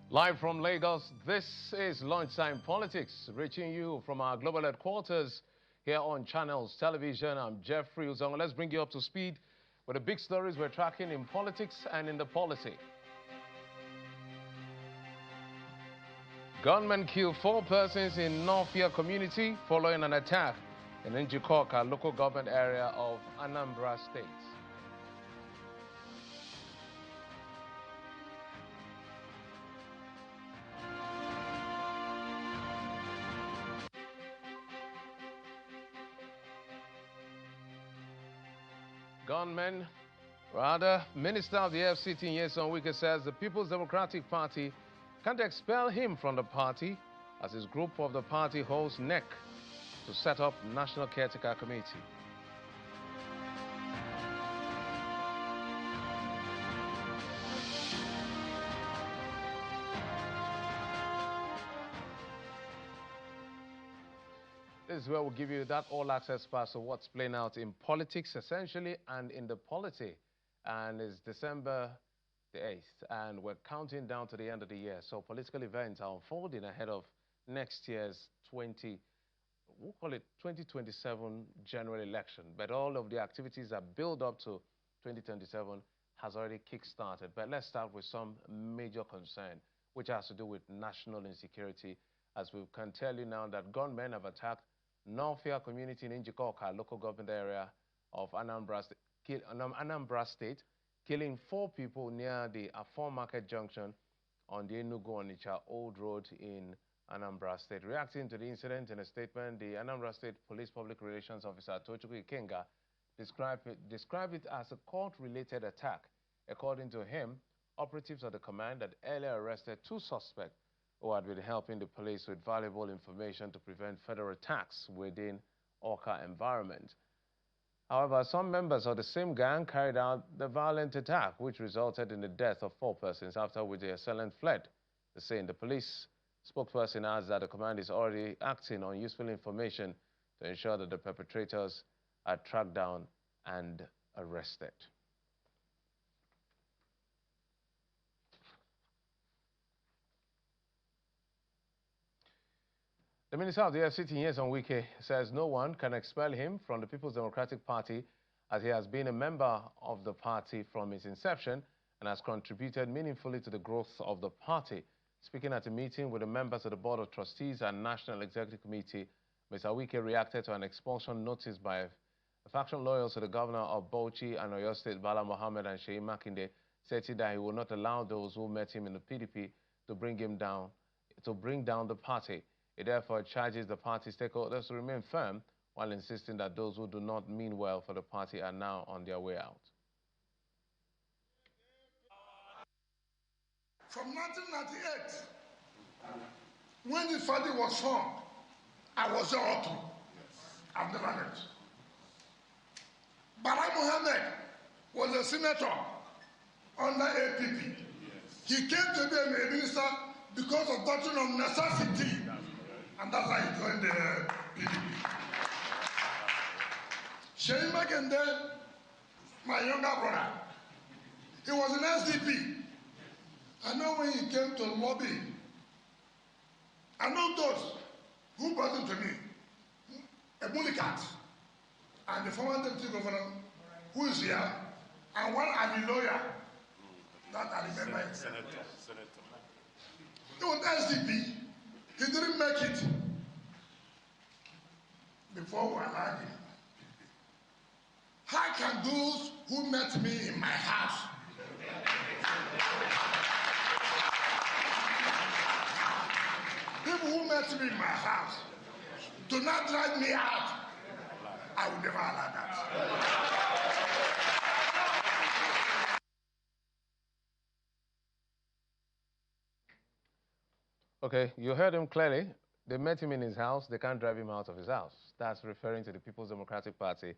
Live from Lagos, this is Lunchtime Politics, reaching you from our global headquarters here on Channels Television. I'm Jeffrey Uzong. Let's bring you up to speed with the big stories we're tracking in politics and in the polity. Gunmen kill 4 persons in Northia community following an attack in Njikoka local government area of Anambra State. Minister of the FCT Nyesom Wike says the People's Democratic Party can't expel him from the party as his group of the party holds neck to set up National Caretaker Committee. This is where we'll give you that all-access pass of what's playing out in politics, essentially, and in the polity. And it's December the 8th, and we're counting down to the end of the year. So political events are unfolding ahead of next year's 2027 general election. But all of the activities that build up to 2027 has already kick-started. But let's start with some major concern, which has to do with national insecurity. As we can tell you now that gunmen have attacked Northia community in Njikoka, local government area of Anambra State, killing 4 people near the Afon Market Junction on the Enugu-Onitsha Old Road in Anambra State. Reacting to the incident in a statement, the Anambra State Police Public Relations Officer Tochukwu Ikenga described it as a court-related attack. According to him, operatives of the command had earlier arrested 2 suspects who had been helping the police with valuable information to prevent further attacks within Awka environment. However, some members of the same gang carried out the violent attack, which resulted in the death of 4 persons, after which the assailant fled. The police spokesperson adds that the command is already acting on useful information to ensure that the perpetrators are tracked down and arrested. The Minister of the FCT, Nyesom Wike, says no one can expel him from the People's Democratic Party as he has been a member of the party from its inception and has contributed meaningfully to the growth of the party. Speaking at a meeting with the members of the Board of Trustees and National Executive Committee, Mr. Wike reacted to an expulsion notice by a faction loyal to the governor of Bauchi and Oyo State, Bala Mohammed and Sheyi Makinde, stating that he will not allow those who met him in the PDP to bring down the party. It therefore charges the party stakeholders to remain firm while insisting that those who do not mean well for the party are now on their way out. From 1998, when the party was formed, I was there also. I've never left. Bala Mohammed was a senator under APP. He came to be a minister because of doctrine of necessity. And that's why he joined the PDP. Sheyi Makinde, my younger brother, he was an SDP. I know when he came to lobby, I know those who brought him to me, a Mulikat, and the former deputy governor, who is here, and one Ali lawyer, that I remember. Senator. He was SDP. He didn't make it before we allowed him. How can those who met me in my house people who met me in my house do not drive me out? I will never allow that. Okay, you heard him clearly. They met him in his house. They can't drive him out of his house. That's referring to the People's Democratic Party.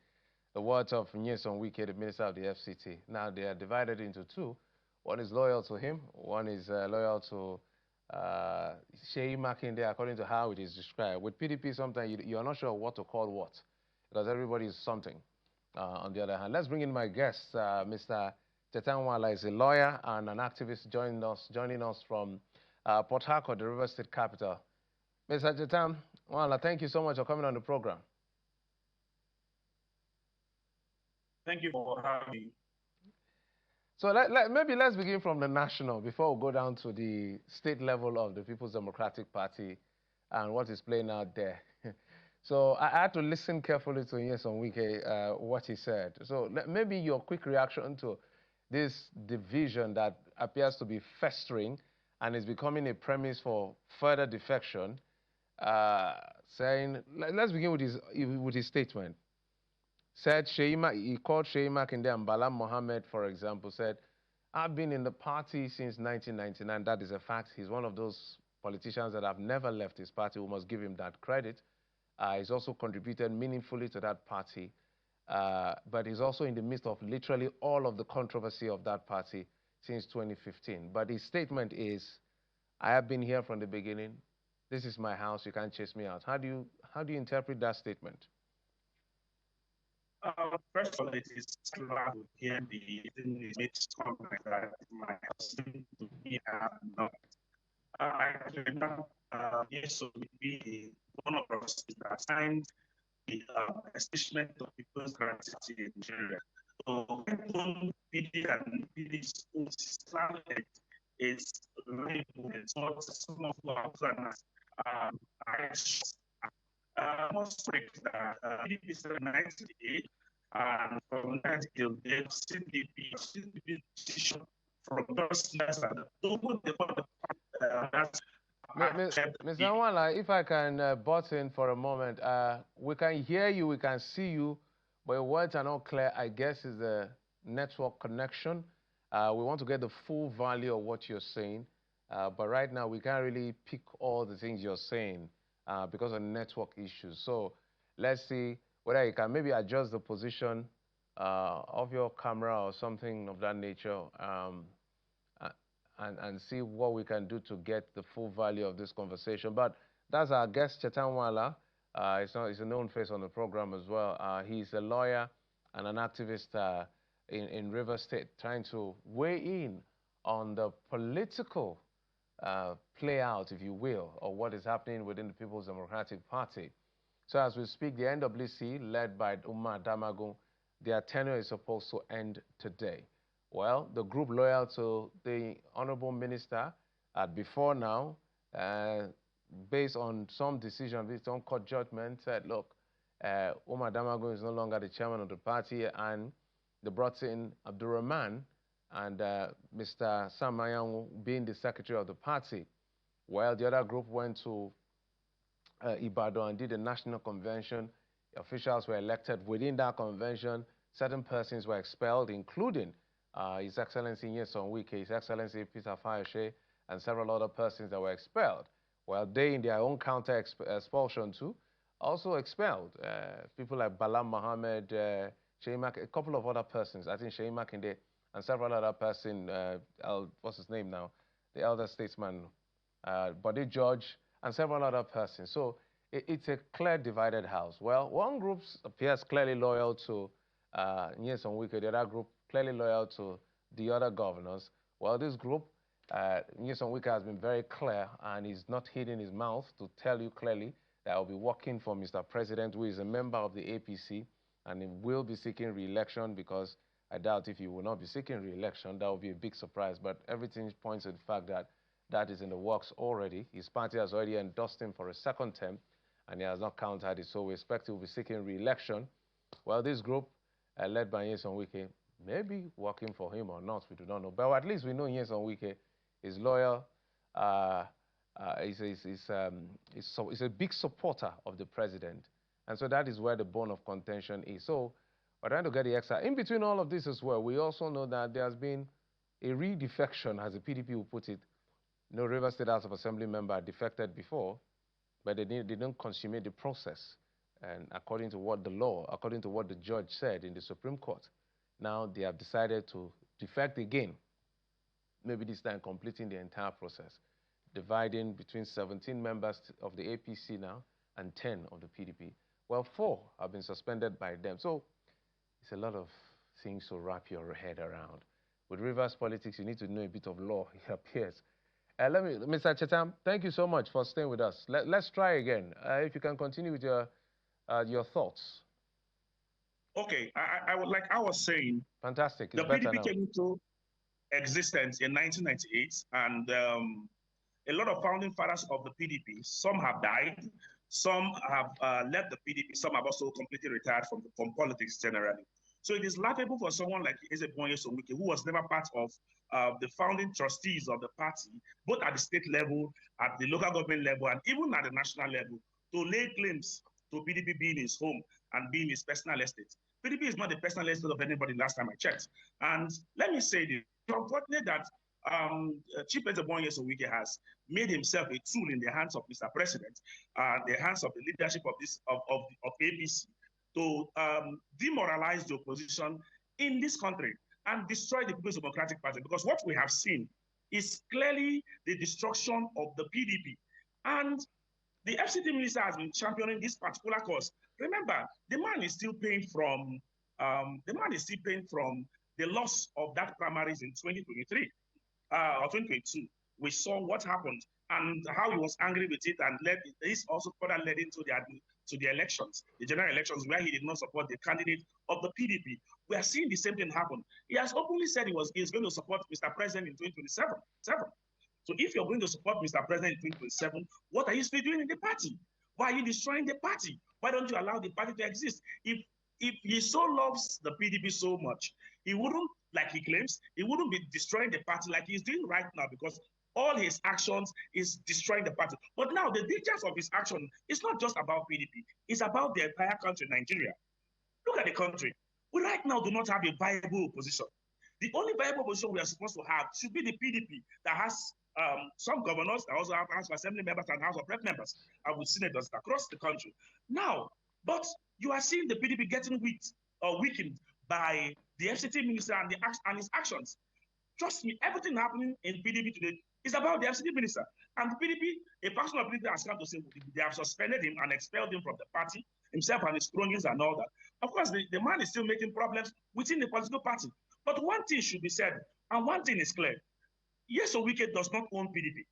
The words of Nyesom Wike, the Minister of the FCT. Now, they are divided into 2. One is loyal to him. One is loyal to Sheyi Makinde, according to how it is described. With PDP, sometimes you are not sure what to call what, because everybody is something. On the other hand, let's bring in my guest, Mr. Tetanwala is a lawyer and an activist joining us from Port Harcourt, the River State capital. Mr. Chetan Wala, thank you so much for coming on the program. Thank you for having me. So maybe let's begin from the national before we go down to the state level of the People's Democratic Party and what is playing out there. So I had to listen carefully to Nyesom Wike, what he said. So maybe your quick reaction to this division that appears to be festering and is becoming a premise for further defection, saying, let's begin with his statement. Said he called Sheyi Makinde and Bala Mohammed, for example, said, I've been in the party since 1999. That is a fact. He's one of those politicians that have never left his party. We must give him that credit. He's also contributed meaningfully to that party. But he's also in the midst of literally all of the controversy of that party since 2015. But his statement is, I have been here from the beginning. This is my house. You can't chase me out. How do you interpret that statement? First of all, it is glad to hear the latest comment that my husband to be not. I remember yes, so be one of us that signed the establishment of people's guarantee in Nigeria. So when PD and PD's started its it's not some of our planners. I must say that PDP started in 1998. And from that, they'll CDP decision from those less than Mr. Nwala, if I can butt in for a moment, we can hear you, we can see you, but your words are not clear. I guess is the network connection. We want to get the full value of what you're saying, but right now we can't really pick all the things you're saying because of network issues. So let's see whether you can maybe adjust the position of your camera or something of that nature and see what we can do to get the full value of this conversation. But that's our guest, Chetan Wala. He's a known face on the program as well. He's a lawyer and an activist in River State, trying to weigh in on the political play out, if you will, of what is happening within the People's Democratic Party. So as we speak, the NWC, led by Umar Damagun, their tenure is supposed to end today. Well, the group loyal to the Honorable Minister before now, based on some decision, based on court judgment, said, look, Umar Damagun is no longer the chairman of the party, and they brought in Abdurrahman and Mr. Samayan being the secretary of the party. Well, the other group went to Ibadan and did a national convention. Officials were elected within that convention. Certain persons were expelled, including His Excellency Nyesom Wike, His Excellency Peter Fayoshe, and several other persons that were expelled. Well, they, in their own counter-expulsion too, also expelled people like Bala Mohammed, a couple of other persons. I think Sheyi Makinde and several other persons, what's his name now? The elder statesman, Body George, and several other persons. So it's a clear divided house. Well, one group appears clearly loyal to Nyesom Wike, the other group clearly loyal to the other governors. Well, this group, Nyesom Wike has been very clear, and he's not hiding his mouth to tell you clearly that I'll be working for Mr. President, who is a member of the APC, and he will be seeking re-election, because I doubt if he will not be seeking re-election, that would be a big surprise. But everything points to the fact that that is in the works already. His party has already endorsed him for a second term, and he has not countered it, so we expect he will be seeking re-election. Well, this group, led by Nyesom Wike, may be working for him or not, we do not know. But at least we know Nyesom Wike is loyal. He's a big supporter of the president. And so that is where the bone of contention is. So we're trying to get the extra. In between all of this as well, we also know that there has been a re-defection, as the PDP will put it. No River State House of Assembly member defected before, but they didn't consummate the process. And according to what the law, according to what the judge said in the Supreme Court, now they have decided to defect again, maybe this time completing the entire process, dividing between 17 members of the APC now and 10 of the PDP. Well, 4 have been suspended by them. So it's a lot of things to wrap your head around. With Rivers politics, you need to know a bit of law, it appears. Mr. Chetam, thank you so much for staying with us. Let's try again. If you can continue with your thoughts. Okay, I would like I was saying, Fantastic. It's the better PDP now. came into existence in 1998, and a lot of founding fathers of the PDP, some have died, some have left the PDP, some have also completely retired from politics generally. So it is laughable for someone like Ezebonye Somwike, who was never part of the founding trustees of the party, both at the state level, at the local government level, and even at the national level, to lay claims to PDP being his home and being his personal estate. PDP is not the personal estate of anybody last time I checked. And let me say this, it's unfortunate that Chief Ezebonye Somwike has made himself a tool in the hands of Mr. President, the hands of the leadership of APC, to demoralize the opposition in this country and destroy the People's Democratic Party. Because what we have seen is clearly the destruction of the PDP. And the FCT minister has been championing this particular cause. Remember, the man is still paying from the loss of that primaries in 2023 or 2022. We saw what happened and how he was angry with it, and this also further led into the elections, the general elections, where he did not support the candidate of the PDP. We are seeing the same thing happen. He has openly said he's going to support Mr. President in 2027. So if you're going to support Mr. President in 2027, what are you still doing in the party? Why are you destroying the party? Why don't you allow the party to exist? If he so loves the PDP so much, he wouldn't, like he claims, he wouldn't be destroying the party like he's doing right now, because all his actions is destroying the party. But now the dangers of his action is not just about PDP, it's about the entire country, Nigeria. Look at the country. We right now do not have a viable opposition. The only viable opposition we are supposed to have should be the PDP that has some governors, that also have House of Assembly members and House of Rep members, and with senators across the country. Now, but you are seeing the PDP getting weakened by the FCT minister and his actions. Trust me, everything happening in PDP today is about the FCT minister. And the PDP, a person of PDP has come to say they have suspended him and expelled him from the party, himself and his cronies and all that. Of course, the man is still making problems within the political party. But one thing should be said, and one thing is clear. Yes, Wike does not own PDP.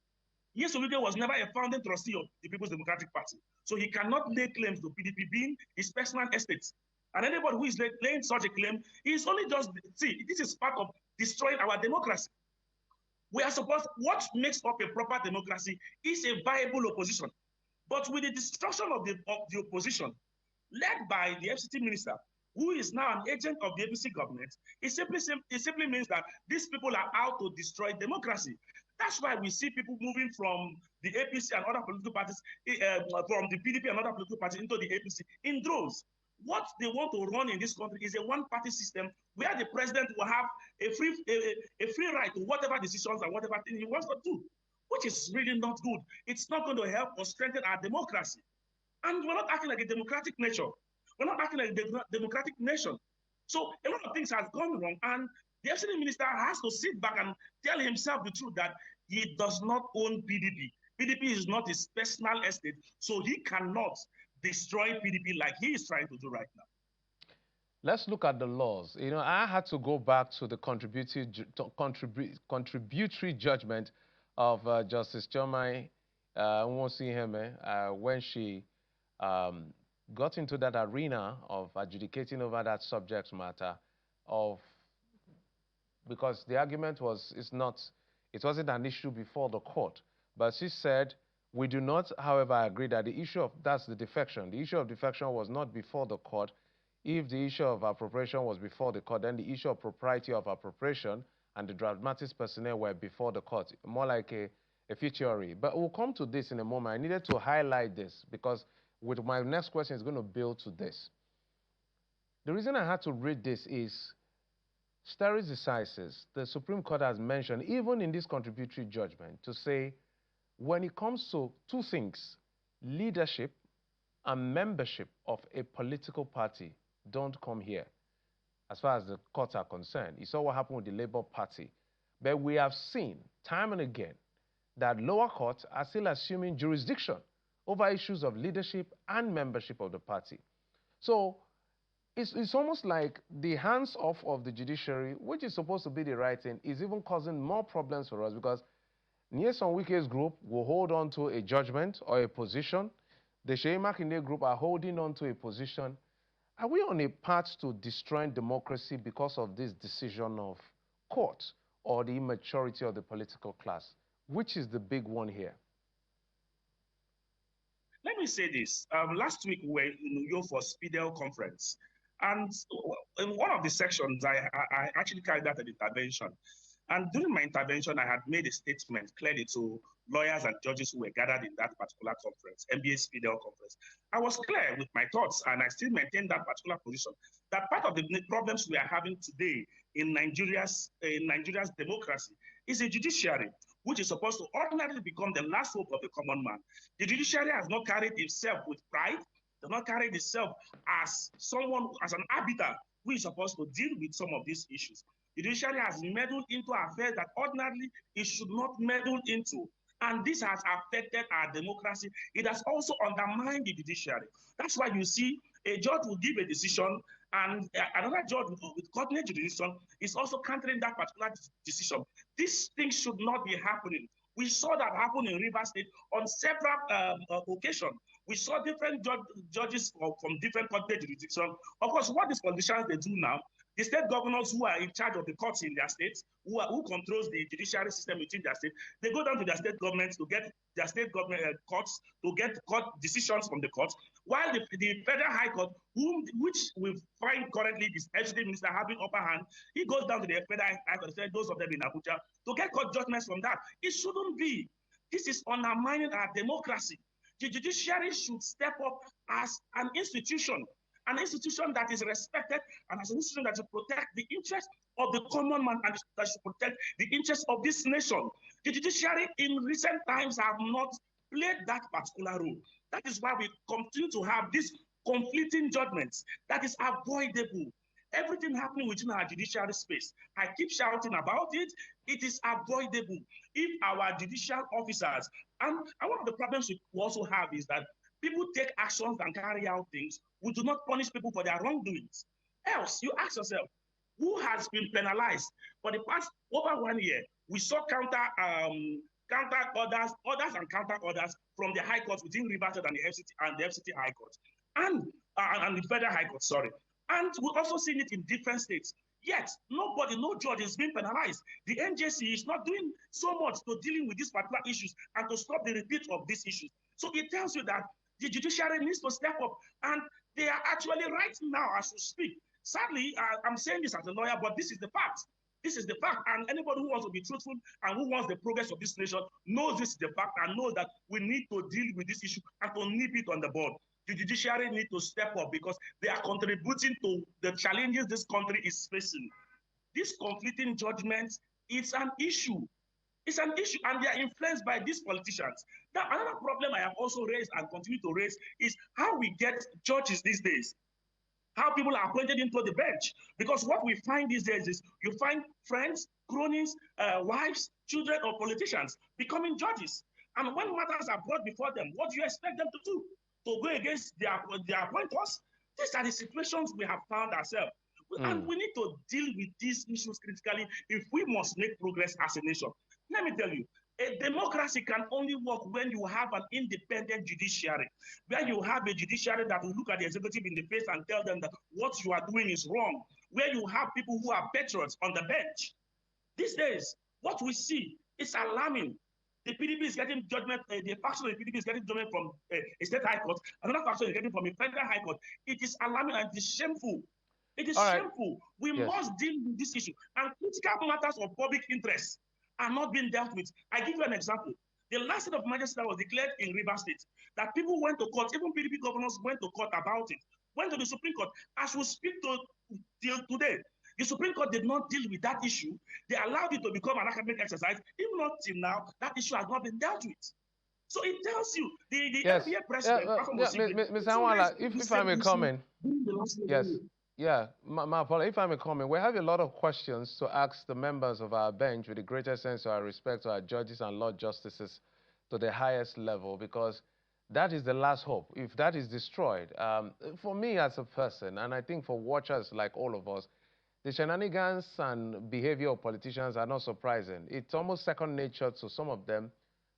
Yes, Wike was never a founding trustee of the People's Democratic Party. So he cannot lay claims to PDP being his personal estate. And anybody who is laying such a claim is only just, see, this is part of destroying our democracy. We are supposed, what makes up a proper democracy is a viable opposition. But with the destruction of the opposition, led by the FCT minister, who is now an agent of the APC government, it simply means that these people are out to destroy democracy. That's why we see people moving from the APC and other political parties, from the PDP and other political parties into the APC in droves. What they want to run in this country is a one-party system where the president will have a free right to whatever decisions and whatever thing he wants to do, which is really not good. It's not going to help or strengthen our democracy. And we're not acting like a democratic nation. We're not acting like a democratic nation. So a lot of things have gone wrong, and the FCT minister has to sit back and tell himself the truth that he does not own PDP. PDP is not his personal estate, so he cannot destroy PDP like he is trying to do right now. Let's look at the laws. You know, I had to go back to the contributory judgment of Justice Chomai Nwosiheme when she got into that arena of adjudicating over that subject matter because the argument was, it wasn't an issue before the court. But she said, we do not, however, agree that the issue of, that's the defection. The issue of defection was not before the court. If the issue of appropriation was before the court, then the issue of propriety of appropriation and the dramatis personnel were before the court, more like a fiduciary. But we'll come to this in a moment. I needed to highlight this because with my next question is going to build to this. The reason I had to read this is stare decisis, the Supreme Court has mentioned, even in this contributory judgment, to say when it comes to two things, leadership and membership of a political party, don't come here, as far as the courts are concerned. You saw what happened with the Labour Party. But we have seen time and again that lower courts are still assuming jurisdiction over issues of leadership and membership of the party. So it's almost like the hands off of the judiciary, which is supposed to be the right thing, is even causing more problems for us because Nyesom Wike's group will hold on to a judgment or a position. The Sheyi Makinde group are holding on to a position. Are we on a path to destroying democracy because of this decision of court or the immaturity of the political class? Which is the big one here? Let me say this. Last week we were in New York for Speedel conference. And in one of the sections, I actually carried out an intervention. And during my intervention, I had made a statement clearly to lawyers and judges who were gathered in that particular conference, MBA Speedel conference. I was clear with my thoughts, and I still maintain that particular position, that part of the problems we are having today in Nigeria's democracy is a judiciary, which is supposed to ordinarily become the last hope of the common man. The judiciary has not carried itself with pride, does not carry itself as someone, as an arbiter who is supposed to deal with some of these issues. The judiciary has meddled into affairs that ordinarily it should not meddle into. And this has affected our democracy. It has also undermined the judiciary. That's why you see a judge will give a decision, and another judge with coordinate jurisdiction is also countering that particular decision. These things should not be happening. We saw that happen in Rivers State on several occasions. We saw different judges from different coordinate jurisdictions. Of course, what these politicians they do now, the state governors who are in charge of the courts in their states, who controls the judiciary system within their state, they go down to their state governments to get their state government courts to get court decisions from the courts, while the federal high court, which we find currently this executive minister having upper hand, he goes down to the federal high court, those of them in Abuja, to get court judgments from that. It shouldn't be. This is undermining our democracy. The judiciary should step up as an institution that is respected, and as an institution that should protect the interests of the common man and that should protect the interests of this nation. The judiciary in recent times have not played that particular role. That is why we continue to have these conflicting judgments that is avoidable. Everything happening within our judiciary space, I keep shouting about it, it is avoidable. If our judicial officers, and one of the problems we also have is that people take actions and carry out things. We do not punish people for their wrongdoings. Else, you ask yourself, who has been penalized? For the past over 1 year, we saw counter orders and counter orders from the high courts within Rivers State and the FCT High Court, and the Federal High Court, sorry. And we've also seen it in different states. Yet, no judge is being penalized. The NJC is not doing so much to dealing with these particular issues and to stop the repeat of these issues. So it tells you that the judiciary needs to step up, and they are actually right now as we speak. Sadly, I'm saying this as a lawyer, but this is the fact. This is the fact, and anybody who wants to be truthful and who wants the progress of this nation knows this is the fact and knows that we need to deal with this issue and to nip it on the bud. The judiciary need to step up because they are contributing to the challenges this country is facing. These conflicting judgments, it's an issue. It's an issue, and they are influenced by these politicians. Now, another problem I have also raised and continue to raise is how we get judges these days, how people are appointed into the bench. Because what we find these days is you find friends, cronies, wives, children of politicians becoming judges. And when matters are brought before them, what do you expect them to do? To go against their appointers? These are the situations we have found ourselves. And we need to deal with these issues critically if we must make progress as a nation. Let me tell you, a democracy can only work when you have an independent judiciary, where you have a judiciary that will look at the executive in the face and tell them that what you are doing is wrong, where you have people who are patriots on the bench. These days, what we see is alarming. The PDP is getting judgment, the faction of the PDP is getting judgment from a state high court, another faction is getting from a federal high court. It is alarming and it is shameful. It is shameful. We must deal with this issue. And critical matters of public interest are not being dealt with. I give you an example. The last state of emergency that was declared in Rivers State, that people went to court, even PDP governors went to court about it, went to the Supreme Court. As we speak till today, the Supreme Court did not deal with that issue. They allowed it to become an academic exercise. Even up till now, that issue has not been dealt with. So it tells you, the NBA president... Ms. Anwala, if I may comment, my apologies, if I may comment, we have a lot of questions to ask the members of our bench with the greatest sense of our respect to our judges and Lord Justices to the highest level, because that is the last hope. If that is destroyed, for me as a person, and I think for watchers like all of us, The shenanigans and behavior of politicians are not surprising. It's almost second nature to some of them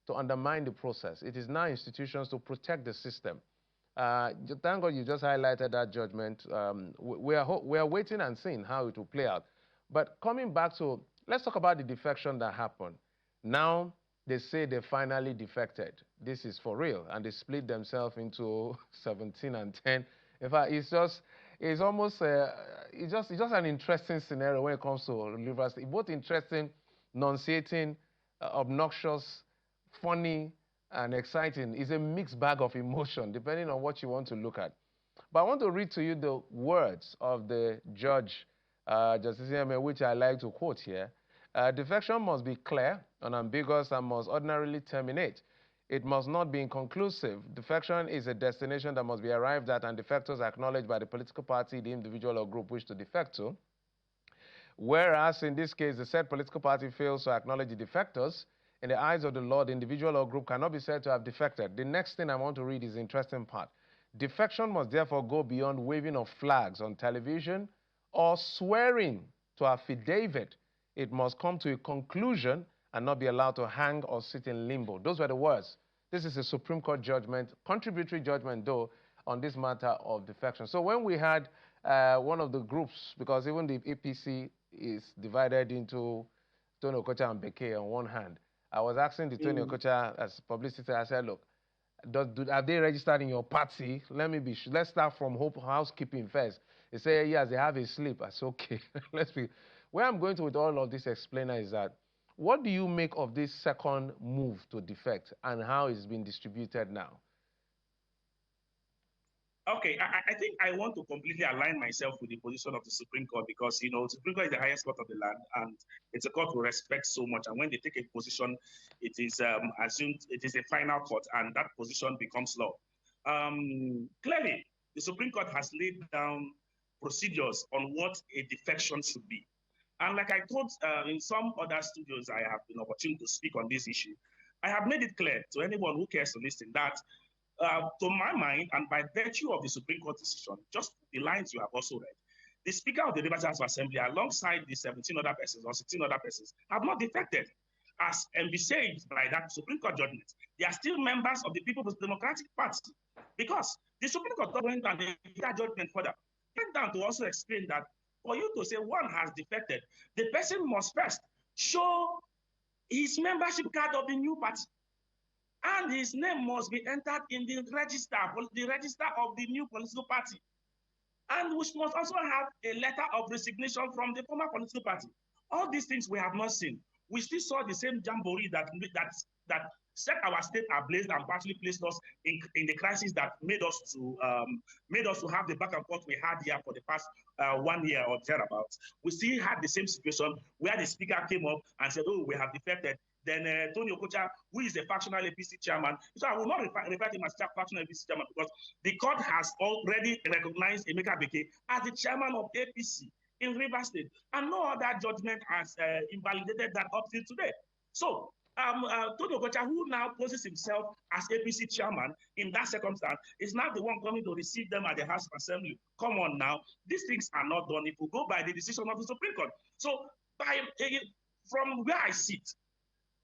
to undermine the process. It is now institutions to protect the system. Thank God you just highlighted that judgment. We are waiting and seeing how it will play out. But coming back to, let's talk about the defection that happened. Now, they say they finally defected. This is for real. And they split themselves into 17 and 10. In fact, it's just an interesting scenario when it comes to Rivers State. Both interesting, nauseating, obnoxious, funny, and exciting. It's a mixed bag of emotion, depending on what you want to look at. But I want to read to you the words of the judge, Justice Yeme, which I like to quote here. Defection must be clear, unambiguous, and must ordinarily terminate. It must not be inconclusive. Defection is a destination that must be arrived at, and defectors acknowledged by the political party, the individual or group wish to defect to. Whereas in this case, the said political party fails to acknowledge the defectors, in the eyes of the law, the individual or group cannot be said to have defected. The next thing I want to read is the interesting part. Defection must therefore go beyond waving of flags on television or swearing to affidavit. It must come to a conclusion and not be allowed to hang or sit in limbo. Those were the words. This is a Supreme Court judgment, contributory judgment though, on this matter of defection. So when we had one of the groups, because even the APC is divided into Tony Okocha and Beke on one hand, I was asking the Tony Okocha as publicity, I said, look, have they registered in your party? Let's start from housekeeping first. They say, yes, they have a slip. I said, okay, where I'm going to with all of this explainer is that, what do you make of this second move to defect and how it's been distributed now? Okay, I think I want to completely align myself with the position of the Supreme Court because, you know, the Supreme Court is the highest court of the land and it's a court we respect so much. And when they take a position, it is assumed it is a final court and that position becomes law. Clearly, the Supreme Court has laid down procedures on what a defection should be. And like I told in some other studios, I have been opportunity to speak on this issue. I have made it clear to anyone who cares to listen that to my mind, and by virtue of the Supreme Court decision, just the lines you have also read, the Speaker of the Rivers House of Assembly, alongside the 17 other persons or 16 other persons, have not defected. As envisaged by that Supreme Court judgment, they are still members of the People's Democratic Party because the Supreme Court went down that judgment further. Went down to also explain that for you to say one has defected, the person must first show his membership card of the new party. And his name must be entered in the register of the new political party. And which must also have a letter of resignation from the former political party. All these things we have not seen. We still saw the same jamboree that set our state ablaze and partly placed us in the crisis that made us to have the back and forth we had here for the past 1 year or thereabouts. We still had the same situation where the speaker came up and said, oh, we have defected. Then Tony Okocha, who is a factional APC chairman, so I will not refer to him as factional APC chairman because the court has already recognized Emeka Beke as the chairman of APC in Rivers State, and no other judgment has invalidated that up till today. So Tony Okocha, who now poses himself as APC chairman in that circumstance, is now the one coming to receive them at the House of Assembly. Come on now, these things are not done if we go by the decision of the Supreme Court. So from where I sit,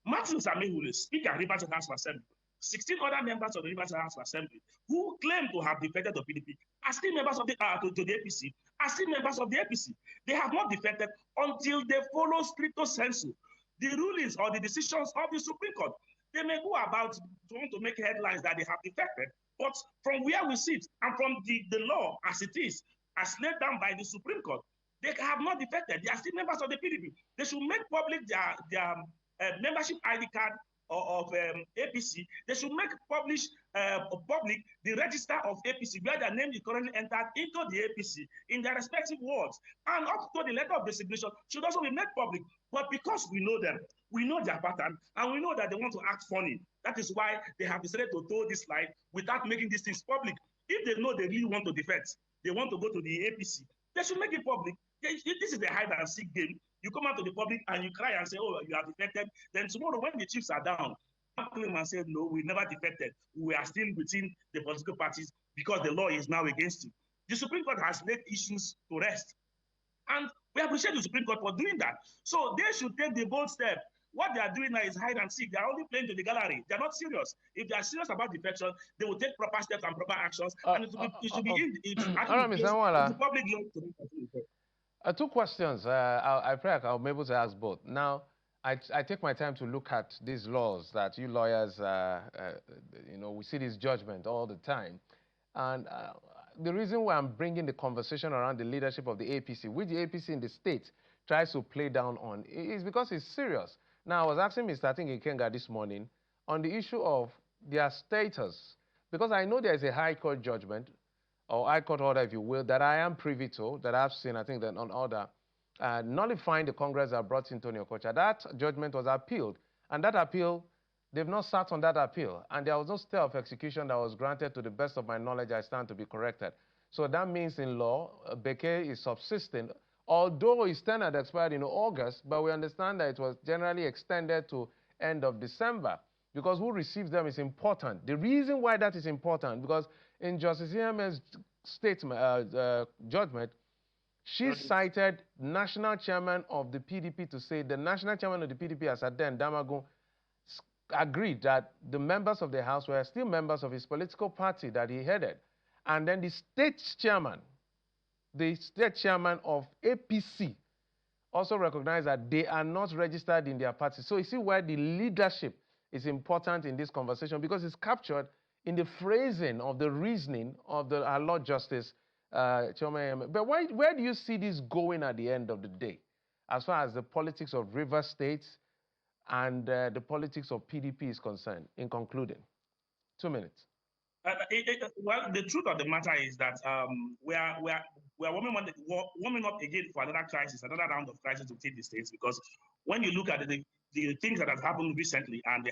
Martin Samehule, Speaker of Rivers House of Assembly, 16 other members of the Rivers House of Assembly who claim to have defected the PDP are still members of the APC, are still members of the APC. They have not defected until they follow stricto sensu the rulings or the decisions of the Supreme Court. They may go about trying to make headlines that they have defected, but from where we sit and from the law as it is, as laid down by the Supreme Court, they have not defected. They are still members of the PDP. They should make public their membership ID card of APC. They should make public the register of APC where their name is currently entered into the APC in their respective wards. And up to the letter of resignation should also be made public. But because we know them, we know their pattern, and we know that they want to act funny. That is why they have decided to toe this line without making these things public. If they know they really want to defect, they want to go to the APC, they should make it public. This is a hide and seek game. You come out to the public and you cry and say, oh, you are defected. Then tomorrow when the chiefs are down, claim and say, no, we never defected. We are still within the political parties because the law is now against you. The Supreme Court has laid issues to rest. And We appreciate the Supreme Court for doing that. So they should take the bold step. What they are doing now is hide and seek. They are only playing to the gallery. They are not serious. If they are serious about defection, they will take proper steps and proper actions, and it should be public. Two questions. I pray I'll be able to ask both. Now, I take my time to look at these laws that you lawyers, you know, we see this judgment all the time. And the reason why I'm bringing the conversation around the leadership of the APC, which the APC in the state tries to play down on, is because it's serious. Now, I was asking Mr. Ikenga this morning on the issue of their status, because I know there's a high court judgment, or high court order, if you will, that I am privy to, that I've seen, I think, that on order, nullifying the Congress that brought in Tony Okocha. That judgment was appealed, and that appeal, they've not sat on that appeal, and there was no stay of execution that was granted. To the best of my knowledge, I stand to be corrected. So that means in law, Beke is subsisting, although his tenure had expired in August, but we understand that it was generally extended to end of December, because who receives them is important. The reason why that is important, because in Justice Iheme's statement, judgment, she cited national chairman of the PDP to say the national chairman of the PDP, Asaden Damagun, agreed that the members of the House were still members of his political party that he headed. And then the state chairman of APC also recognized that they are not registered in their party. So you see where the leadership is important in this conversation, because it's captured in the phrasing of the reasoning of our Lord Justice Chioma. But where do you see this going at the end of the day, as far as the politics of River State and the politics of PDP is concerned, in concluding? 2 minutes. Well, the truth of the matter is that we are warming up again for another crisis, another round of crisis to take the states, because when you look at the things that have happened recently and the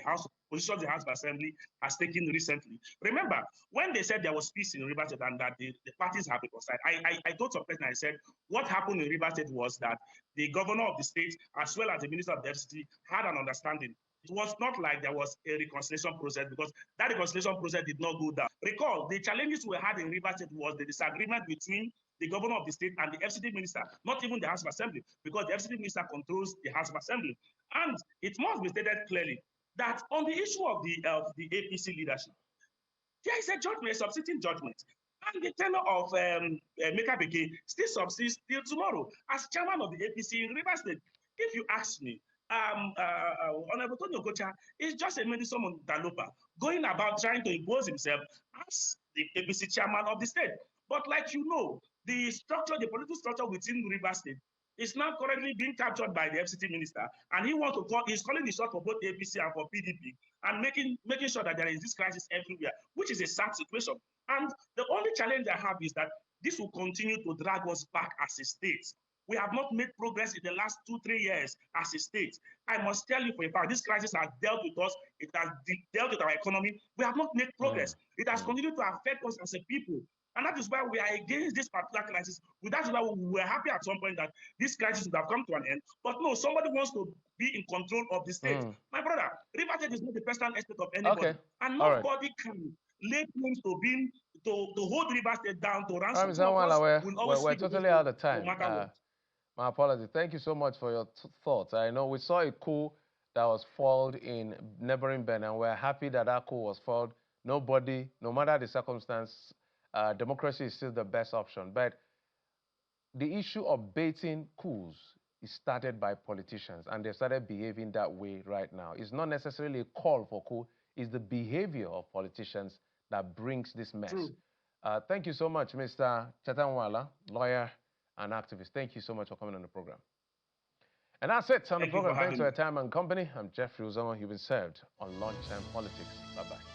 position the House of Assembly has taken recently. Remember, when they said there was peace in River State and that the parties have reconciled, I told some person, I said, what happened in River State was that the governor of the state, as well as the minister of the FCT, had an understanding. It was not like there was a reconciliation process, because that reconciliation process did not go down. Recall, the challenges we had in River State was the disagreement between the governor of the state and the FCT minister, not even the House of Assembly, because the FCT minister controls the House of Assembly. And it must be stated clearly that on the issue of the APC leadership, there is a judgment, a subsisting judgment. And the tenure of Meka Beke still subsists till tomorrow as chairman of the APC in River State. If you ask me, Honorable Tony Okocha is just a medicine developer going about trying to impose himself as the APC chairman of the state. But like you know, the structure, the political structure within River State is now currently being captured by the FCT minister, and he's calling the shot for both APC and for PDP, and making sure that there is this crisis everywhere, which is a sad situation. And the only challenge I have is that this will continue to drag us back as a state. We have not made progress in the last 2-3 years as a state. I must tell you for a fact, this crisis has dealt with us. It has dealt with our economy. We have not made progress. It has continued to affect us as a people. And that is why we are against this particular crisis. That's why we were happy at some point that this crisis would have come to an end. But no, somebody wants to be in control of the state. My brother, River State is not the personal estate of anybody. Okay. And nobody can lay claims to hold River State down, to ransom. We're totally out of time. My apologies. Thank you so much for your thoughts. I know we saw a coup that was foiled in neighboring Benin. We're happy that that coup was foiled. Nobody, no matter the circumstance, democracy is still the best option. But the issue of baiting coups is started by politicians, and they started behaving that way right now. It's not necessarily a call for coup. It's the behavior of politicians that brings this mess. Thank you so much, Mr. Chatanwala, lawyer and activist. Thank you so much for coming on the program. And that's it on the program. Thanks for your time and company. I'm Jeffrey Uzoma. You've been served on Lunchtime Politics. Bye-bye.